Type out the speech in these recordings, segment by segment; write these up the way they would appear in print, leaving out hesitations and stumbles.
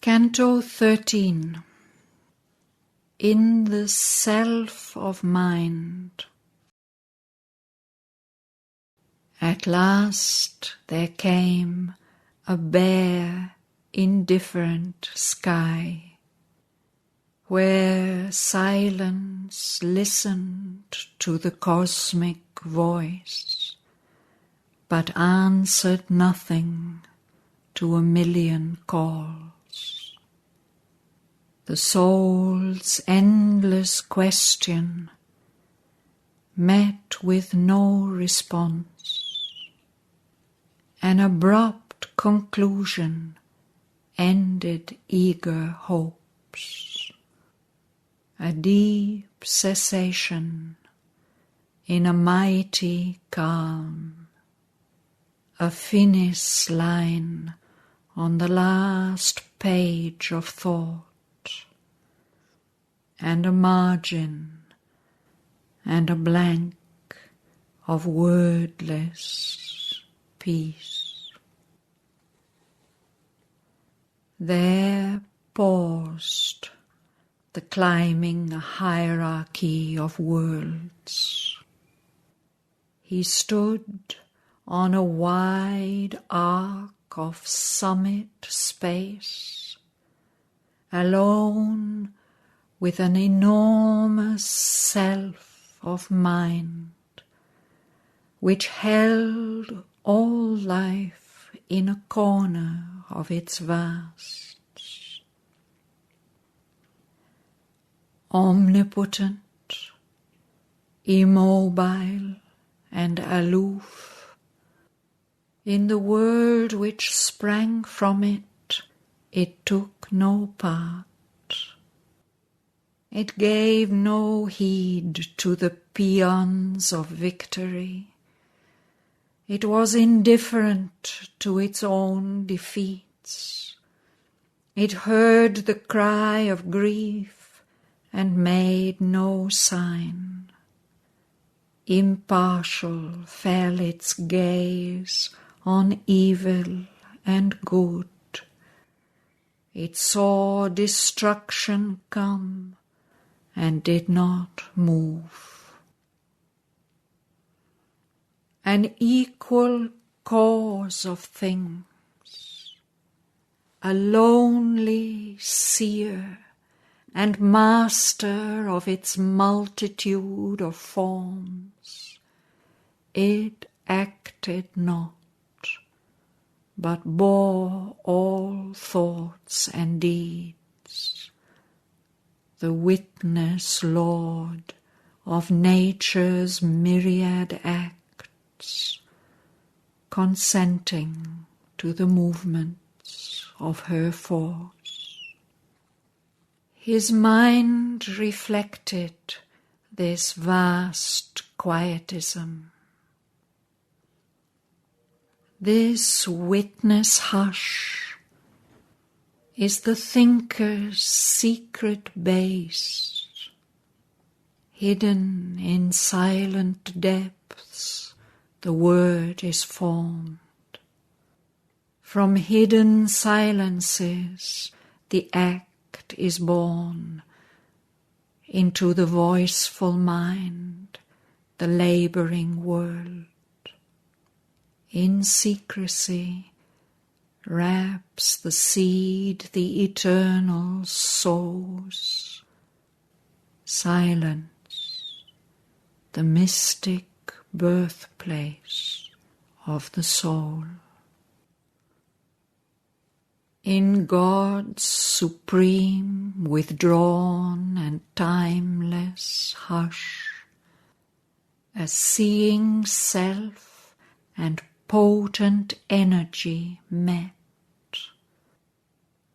Canto 13. In the self of mind. At last there came a bare, indifferent sky, where silence listened to the cosmic voice, but answered nothing to a million calls. The soul's endless question met with no response. An abrupt conclusion ended eager hopes. A deep cessation in a mighty calm. A finis line on the last page of thought. And a margin and a blank of wordless peace. There paused the climbing hierarchy of worlds. He stood on a wide arc of summit space, alone with an enormous self of mind, which held all life in a corner of its vasts. Omnipotent, immobile and aloof, in the world which sprang from it took no part. It gave no heed to the paeans of victory. It was indifferent to its own defeats. It heard the cry of grief and made no sign. Impartial fell its gaze on evil and good. It saw destruction come and did not move. An equal cause of things, a lonely seer and master of its multitude of forms, it acted not, but bore all thoughts and deeds, the witness Lord of nature's myriad acts, consenting to the movements of her force. His mind reflected this vast quietism. This witness hush is the thinker's secret base. Hidden in silent depths, the word is formed. From hidden silences, the act is born. Into the voiceful mind, the laboring world. In secrecy wraps the seed the eternal sows. Silence, the mystic birthplace of the soul. In God's supreme, withdrawn and timeless hush, a seeing self and potent energy met.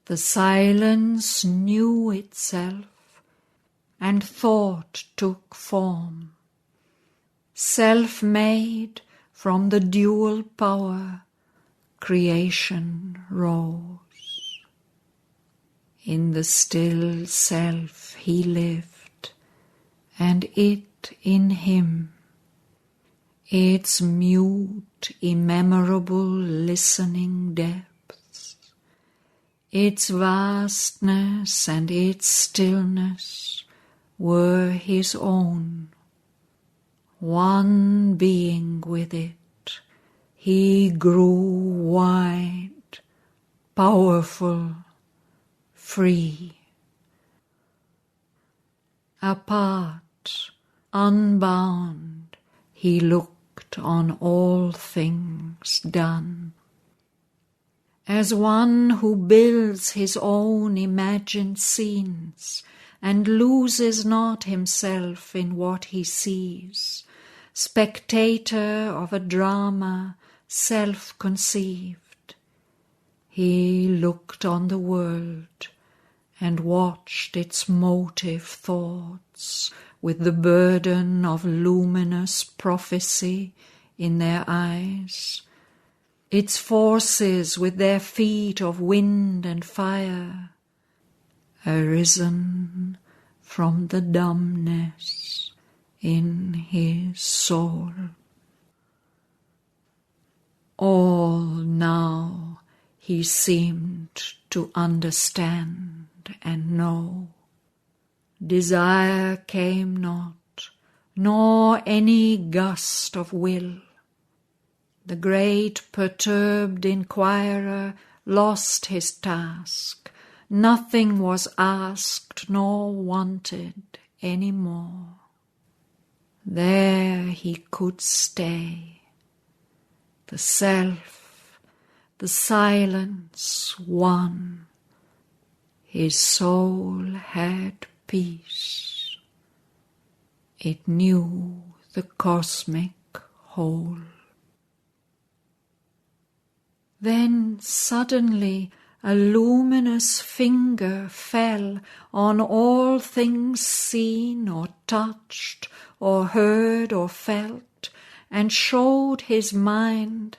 The silence knew itself, and thought took form. Self-made from the dual power, creation rose. In the still self he lived, and it in him. Its mute, immemorable listening depths, Its vastness and its stillness were his own. One being with it, he grew wide, powerful, free. Apart, unbound, he looked on all things done. As one who builds his own imagined scenes and loses not himself in what he sees, spectator of a drama self-conceived, he looked on the world and watched its motive thoughts with the burden of luminous prophecy in their eyes, its forces with their feet of wind and fire, arisen from the dumbness in his soul. All now he seemed to understand and know. Desire came not, nor any gust of will. The great perturbed inquirer lost his task. Nothing was asked nor wanted any more. There he could stay. The self, the silence won. His soul had peace. It knew the cosmic whole. Then suddenly a luminous finger fell on all things seen or touched or heard or felt, and showed his mind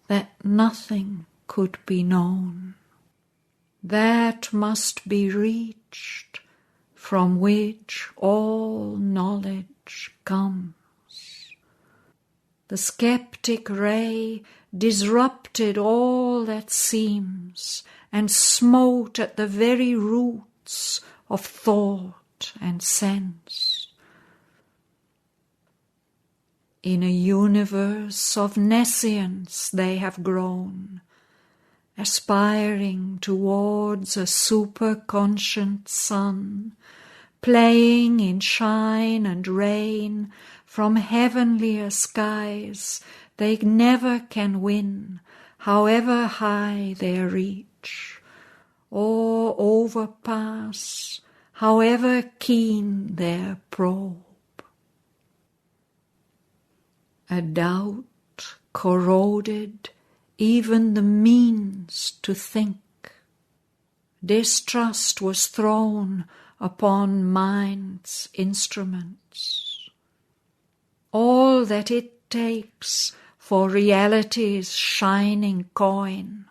that nothing could be known. That must be reached, from which all knowledge comes. The skeptic ray disrupted all that seems, and smote at the very roots of thought and sense. In a universe of nescience they have grown, aspiring towards a superconscient sun, playing in shine and rain from heavenlier skies they never can win, however high their reach, or overpass, however keen their probe. A doubt corroded even the means to think. Distrust was thrown upon mind's instruments. All that it takes for reality's shining coin,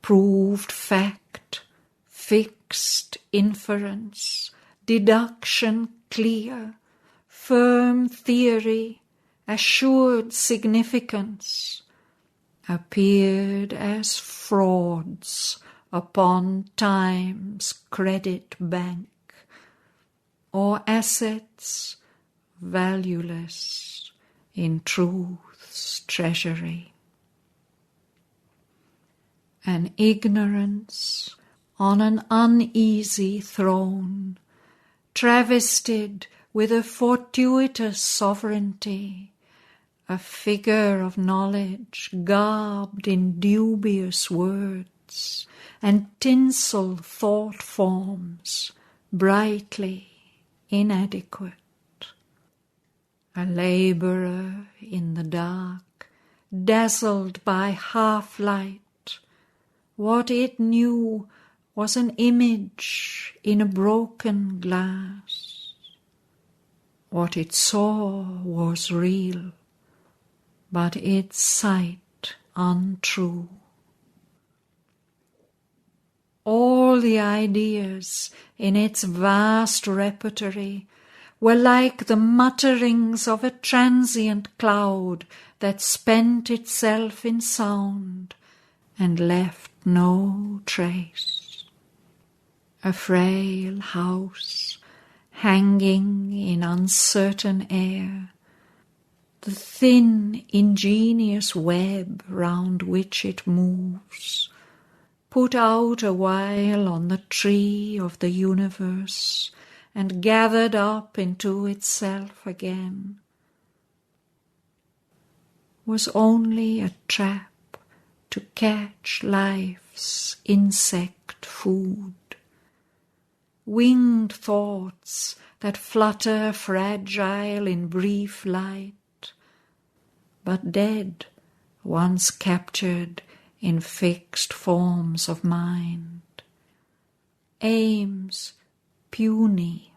proved fact, fixed inference, deduction clear, firm theory, assured significance, appeared as frauds upon time's credit bank, or assets valueless in truth's treasury. An ignorance on an uneasy throne, travestied with a fortuitous sovereignty, a figure of knowledge garbed in dubious words and tinsel thought forms, brightly inadequate. A labourer in the dark, dazzled by half-light. What it knew was an image in a broken glass. What it saw was real, but its sight untrue. All the ideas in its vast repertory were like the mutterings of a transient cloud that spent itself in sound, and left no trace. A frail house hanging in uncertain air, the thin, ingenious web round which it moves, put out a while on the tree of the universe and gathered up into itself again, was only a trap to catch life's insect food. Winged thoughts that flutter fragile in brief light, but dead once captured in fixed forms of mind. Aims puny,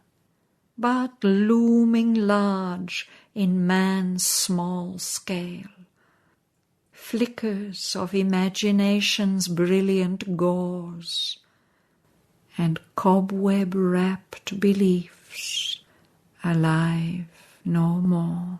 but looming large in man's small scale. Flickers of imagination's brilliant gauze, and cobweb-wrapped beliefs alive no more.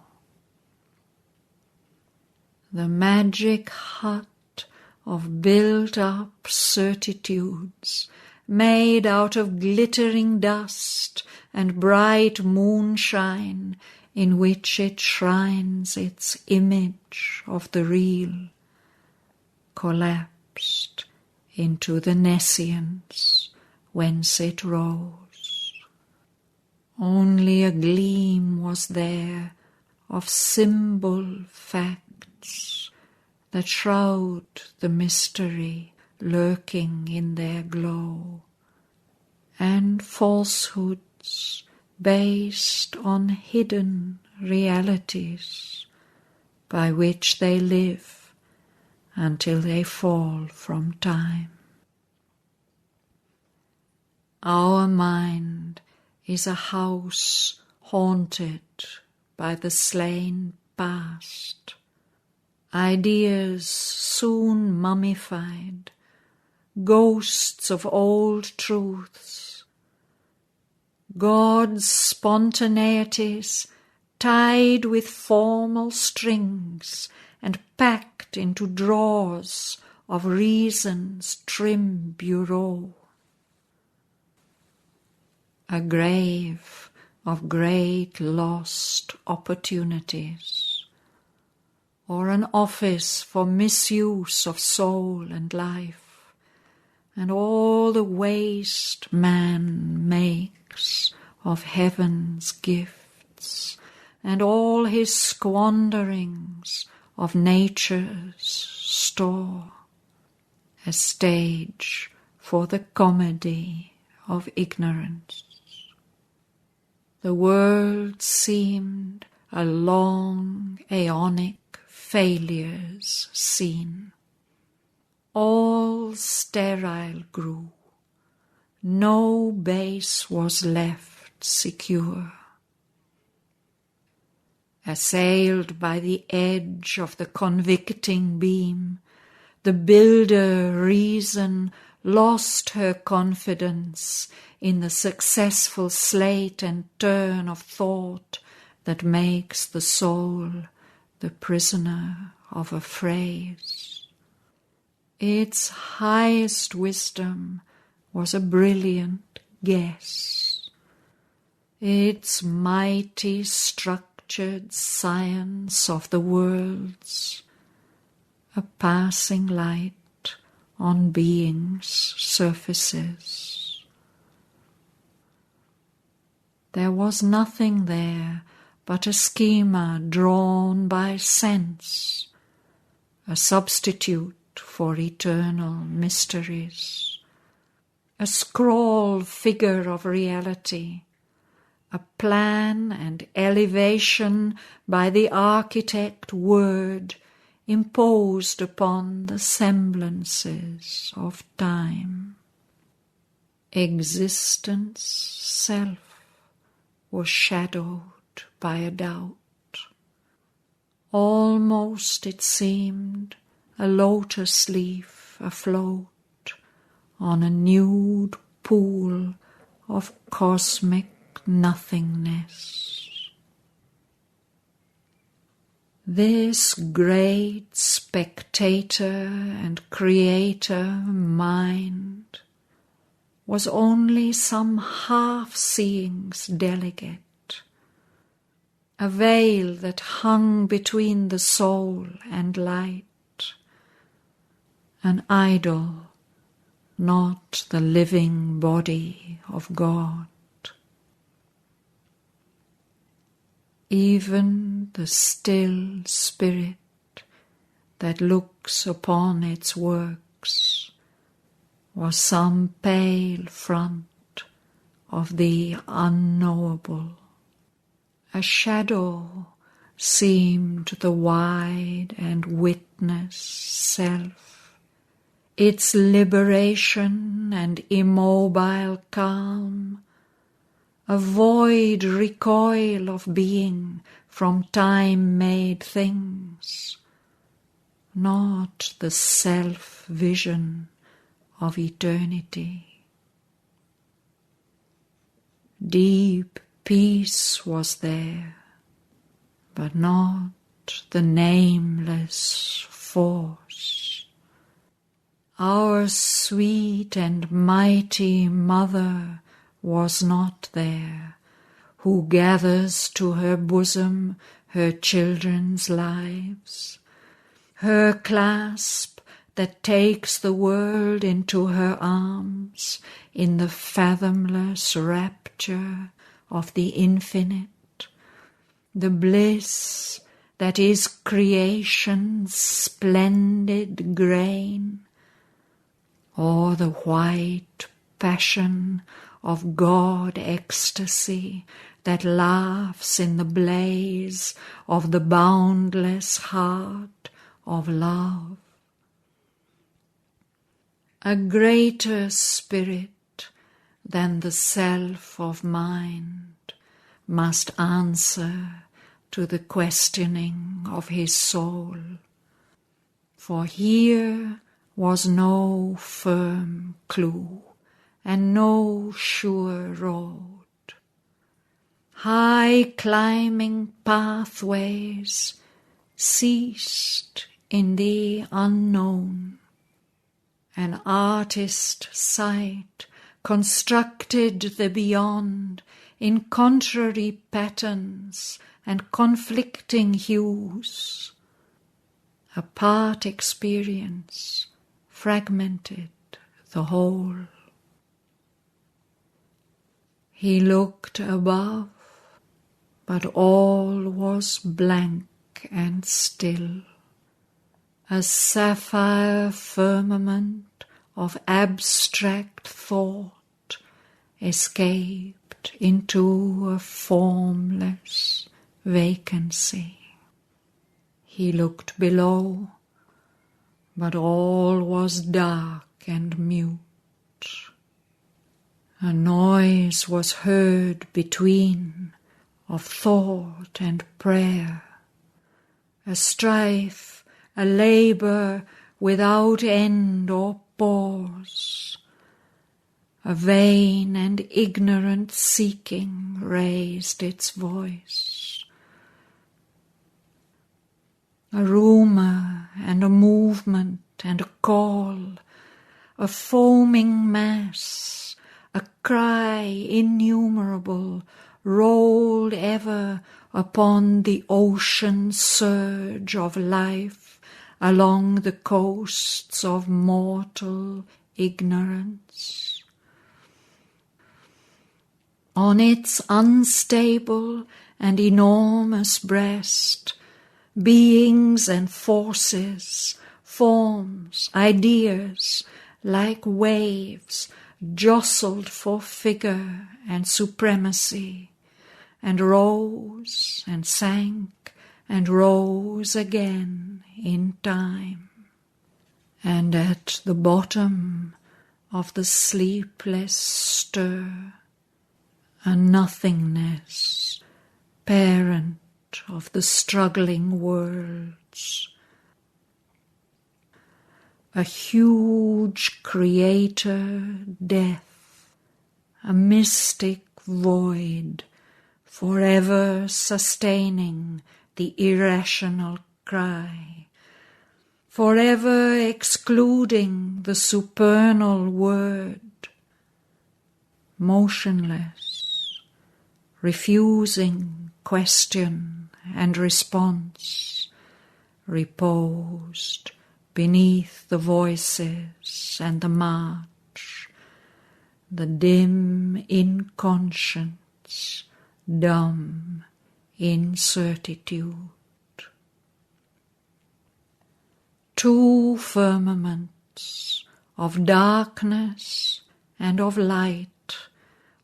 The magic hut of built-up certitudes, made out of glittering dust and bright moonshine, in which it shrines its image of the real, collapsed into the nescience whence it rose. Only a gleam was there of symbol facts that shroud the mystery lurking in their glow, and falsehoods based on hidden realities by which they live until they fall from time. Our mind is a house haunted by the slain past, ideas soon mummified, ghosts of old truths, God's spontaneities tied with formal strings and packed into drawers of reason's trim bureau. A grave of great lost opportunities, or an office for misuse of soul and life, and all the waste man makes of heaven's gifts, and all his squanderings of nature's store, a stage for the comedy of ignorance. The world seemed a long, aeonic failures scene. All sterile grew, no base was left secure. Assailed by the edge of the convicting beam, the builder reason lost her confidence in the successful sleight and turn of thought that makes the soul the prisoner of a phrase. Its highest wisdom was a brilliant guess. Its mighty structured science of the worlds, a passing light on being's surfaces. There was nothing there but a schema drawn by sense, a substitute for eternal mysteries, a scrawl figure of reality, a plan and elevation by the architect word imposed upon the semblances of time. Existence self was shadowed by a doubt. Almost it seemed a lotus leaf afloat on a nude pool of cosmic nothingness. This great spectator and creator mind was only some half-seeing's delegate, a veil that hung between the soul and light, an idol, not the living body of God. Even the still spirit that looks upon its works was some pale front of the unknowable. A shadow seemed the wide and witness self, its liberation and immobile calm, a void recoil of being from time-made things, not the self-vision of eternity. Deep peace was there, but not the nameless force. Our sweet and mighty Mother was not there, who gathers to her bosom her children's lives, her clasp that takes the world into her arms in the fathomless rapture of the infinite, the bliss that is creation's splendid grain, or the white passion of God ecstasy that laughs in the blaze of the boundless heart of love. A greater spirit than the self of mind must answer to the questioning of his soul, for here was no firm clue and no sure road. High climbing pathways ceased in the unknown. An artist's sight constructed the beyond in contrary patterns and conflicting hues. A part experience fragmented the whole. He looked above, but all was blank and still. A sapphire firmament of abstract thought escaped into a formless vacancy. He looked below, but all was dark and mute. A noise was heard between of thought and prayer, a strife, a labour without end or pause. A vain and ignorant seeking raised its voice. A rumour and a movement and a call, a foaming mass, a cry innumerable, rolled ever upon the ocean surge of life along the coasts of mortal ignorance. On its unstable and enormous breast, beings and forces, forms, ideas, like waves, jostled for figure and supremacy, and rose and sank and rose again in time. And at the bottom of the sleepless stir, a nothingness, parent of the struggling worlds, a huge creator death, a mystic void, forever sustaining the irrational cry, forever excluding the supernal word, motionless, refusing question and response, reposed beneath the voices and the march, the dim inconscience, dumb incertitude. Two firmaments of darkness and of light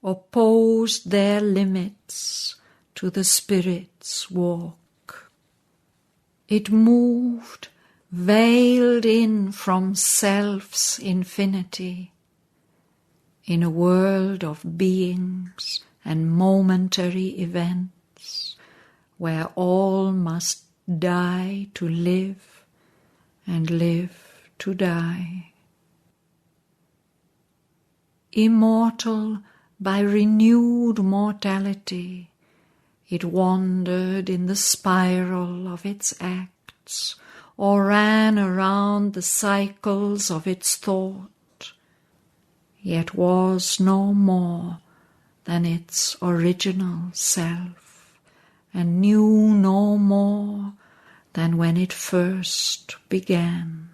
opposed their limits to the Spirit's walk. It moved veiled in from self's infinity, in a world of beings and momentary events, where all must die to live and live to die. Immortal by renewed mortality, it wandered in the spiral of its acts, or ran around the cycles of its thought, yet was no more than its original self, and knew no more than when it first began.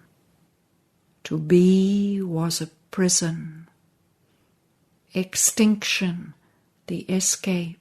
To be was a prison, extinction the escape.